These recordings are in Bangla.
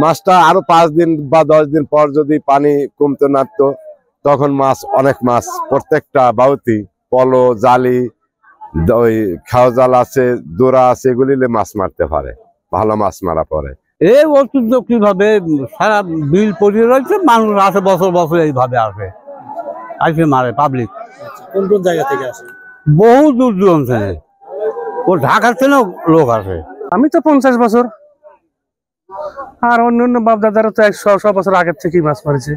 মাছটা আরো 5 দিন বা 10 দিন পর যদি পানি কমতে নামতো তখন মাছ, অনেক মাছ, প্রত্যেকটা বাউতি, পলো, জালি, ওই খাও জাল আছে, দোরা আছে, এগুলি মাছ মারতে পারে, ভালো মাছ মারা পড়ে। এই ঐতিহ্য ভাবে সারা বিল পড়িয়ে রয়েছে, মানুষ আসে বছর বছর এইভাবে আসে মারে পাবলিক। কোন কোন জায়গা থেকে আসে? বহু দূর দূরান্ত থেকে, ও ঢাকার থেকেও লোক আসে। আমি তো 50 বছর, আর অন্য বাপ দাদারা তো 100 বছর আগের থেকেই মাছ মারিছে।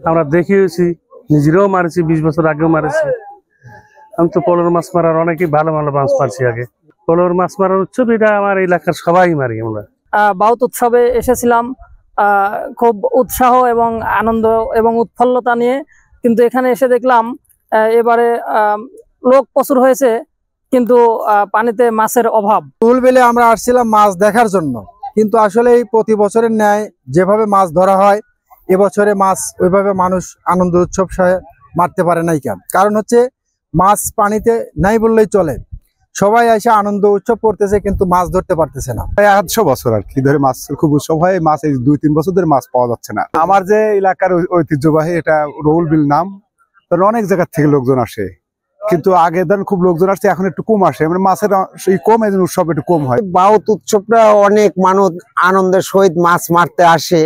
আমরা দেখিয়েছি, নিজেরাও মারিছি, 20 বছর আগেও মারিছি। আমি তো পলোর মাছ মারার অনেকই ভালো ভালো মাছ মারছি আগে। পলোর মাছ মারার উৎসব এটা আমার এলাকার সবাই মারি আমরা। বাউত উৎসবে এসেছিলাম খুব উৎসাহ এবং আনন্দ এবং উৎফুল্লতা নিয়ে, কিন্তু এখানে এসে দেখলাম এবারে লোক প্রচুর হয়েছে, কিন্তু পানিতে মাছের অভাব। ফুল বেলে আমরা আসছিলাম মাছ দেখার জন্য, কিন্তু আসলে এই প্রতি বছরের ন্যায় যেভাবে মাছ ধরা হয় এবছরে মাছ ওইভাবে মানুষ আনন্দ উৎসব মারতে পারে নাই। কেন? কারণ হচ্ছে মাছ পানিতে নাই বললেই চলে, সবাই এসে আনন্দ উৎসব করতেছে কিন্তু মাছ ধরতে পারতেছে না। 100 বছর আর কি ধরে মাছ খুব উৎসব হয়, মাছ এই 2-3 বছর ধরে মাছ পাওয়া যাচ্ছে না। আমার যে এলাকার ঐতিহ্যবাহী এটা রৌল বিল নাম, অনেক জায়গা থেকে লোকজন আসে, কিন্তু আগে ধরেন খুব লোকজন আসছে, এখন একটু কম আসে, মানে মাছের কম, এই উৎসব একটু কম হয়। বাউত উৎসবটা অনেক মানুষ আনন্দের সহিত মাছ মারতে আসে,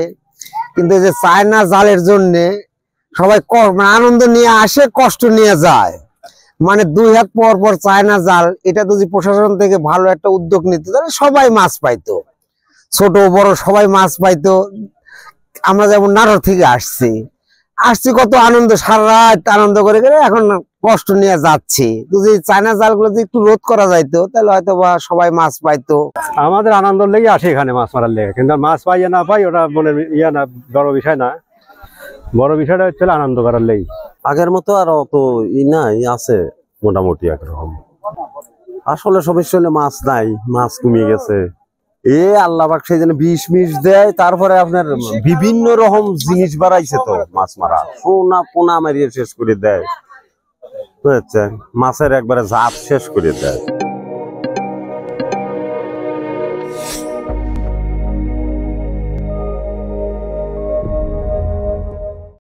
কিন্তু এই যে চায়না জালের জন্য সবাই আনন্দ নিয়ে আসে, কষ্ট নিয়ে যায়। মানে 2 হাত পর পর চায়না জাল, এটা যদি প্রশাসন থেকে ভালো একটা উদ্যোগ নিত তাহলে সবাই মাছ পাইতো, ছোট বড় সবাই মাছ পাইতো। আমরা যেমন নাটোর থেকে আসছি কত আনন্দ, সারা রাত আনন্দ করে এখন কষ্ট নিয়ে যাচ্ছি। যদি চায়না জালগুলো যদি একটু রোধ করা যাইতো তাহলে হয়তো বা সবাই মাছ পাইতো। আমাদের আনন্দ লেগে আসে এখানে মাছ মারার লেগে, কিন্তু মাছ পাই না পাই ওটা মনে না, বড় বিষয় না। বড় বিষয়টা হচ্ছে আনন্দ করার লেগে। আগের মতো আর অত নাই, আছে মোটামুটি একরকম। আসলে সমস্যা হলে মাছ নাই, মাছ কমিয়ে গেছে। আল্লাহ পাক সেই জন্য বিষ দেয়, তারপরে আপনার বিভিন্ন রকম জিনিস বাড়াইছে তো মাছ মারা, সোনা পোনা মারিয়ে শেষ করে দেয়, বুঝছেন, মাছের একবারে জাত শেষ করে দেয়।